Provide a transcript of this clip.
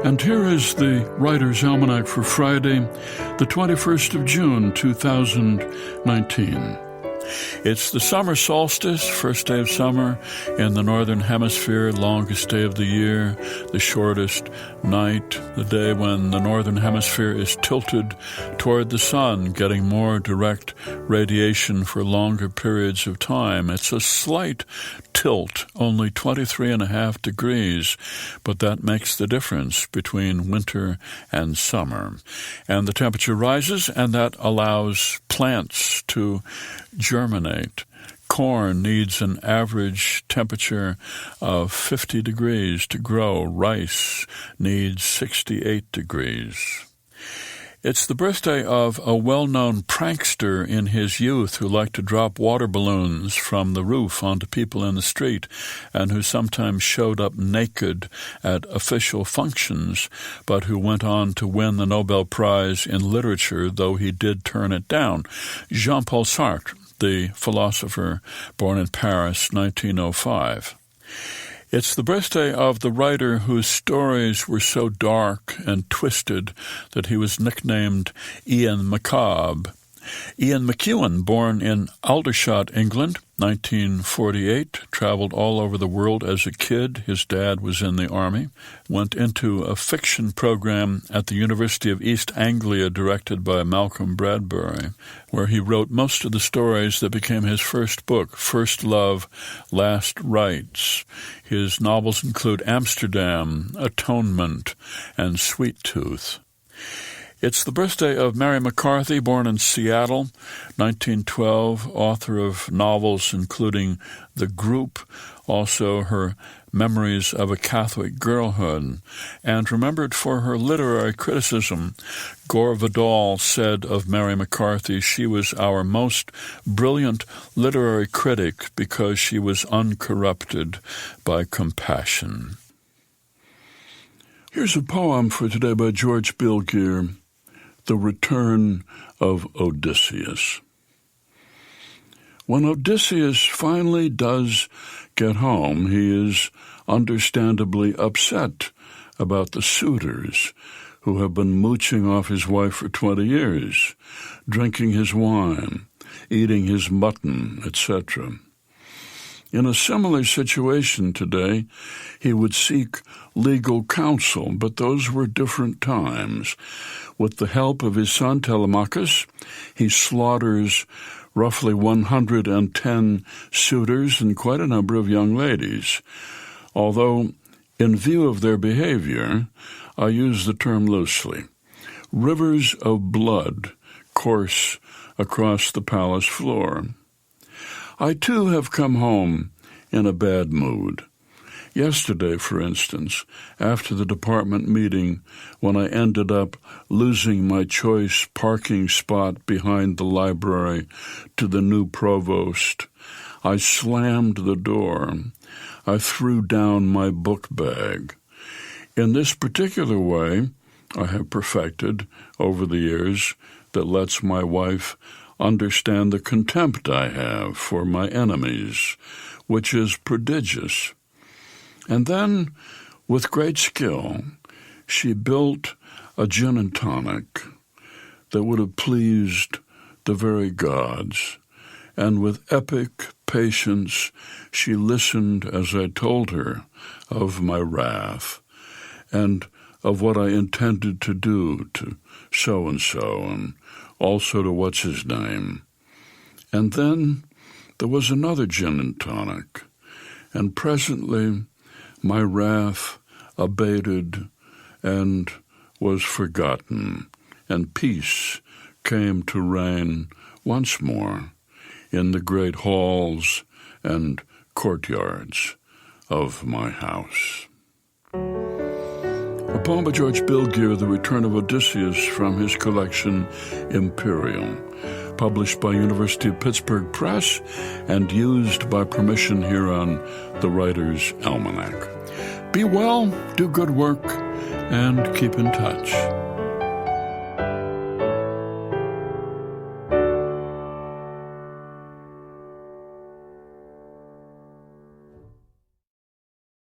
And here is the Writer's Almanac for Friday, the 21st of June, 2019. It's the summer solstice, first day of summer in the northern hemisphere, longest day of the year, the shortest night, the day when the northern hemisphere is tilted toward the sun, getting more direct radiation for longer periods of time. It's a slight tilt, only 23.5 degrees, but that makes the difference between winter and summer. And the temperature rises, and that allows plants to germinate. Corn needs an average temperature of 50 degrees to grow. Rice needs 68 degrees. It's the birthday of a well-known prankster in his youth who liked to drop water balloons from the roof onto people in the street and who sometimes showed up naked at official functions, but who went on to win the Nobel Prize in Literature, though he did turn it down. Jean-Paul Sartre, the philosopher born in Paris, 1905. It's the birthday of the writer whose stories were so dark and twisted that he was nicknamed Ian Macabre. Ian McEwan, born in Aldershot, England, 1948, traveled all over the world as a kid. His dad was in the army, went into a fiction program at the University of East Anglia directed by Malcolm Bradbury, where he wrote most of the stories that became his first book, First Love, Last Rites. His novels include Amsterdam, Atonement, and Sweet Tooth. It's the birthday of Mary McCarthy, born in Seattle, 1912, author of novels including The Group, also her Memories of a Catholic Girlhood, and remembered for her literary criticism. Gore Vidal said of Mary McCarthy, she was our most brilliant literary critic because she was uncorrupted by compassion. Here's a poem for today by George Bilgier, The Return of Odysseus. When Odysseus finally does get home, he is understandably upset about the suitors who have been mooching off his wife for 20 years, drinking his wine, eating his mutton, etc. In a similar situation today, he would seek legal counsel, but those were different times. With the help of his son Telemachus, he slaughters roughly 110 suitors and quite a number of young ladies. Although, in view of their behavior, I use the term loosely. Rivers of blood course across the palace floor. I, too, have come home in a bad mood. Yesterday, for instance, after the department meeting, when I ended up losing my choice parking spot behind the library to the new provost, I slammed the door. I threw down my book bag. In this particular way, I have perfected, over the years, that lets my wife understand the contempt I have for my enemies, which is prodigious. And then, with great skill, she built a gin and tonic that would have pleased the very gods. And with epic patience, she listened as I told her of my wrath and of what I intended to do to so-and-so and also to what's-his-name. And then there was another gin and tonic, and presently my wrath abated and was forgotten, and peace came to reign once more in the great halls and courtyards of my house. A poem by George Bilgier, The Return of Odysseus, from his collection Imperial, published by University of Pittsburgh Press and used by permission here on the Writer's Almanac. Be well, do good work, and keep in touch.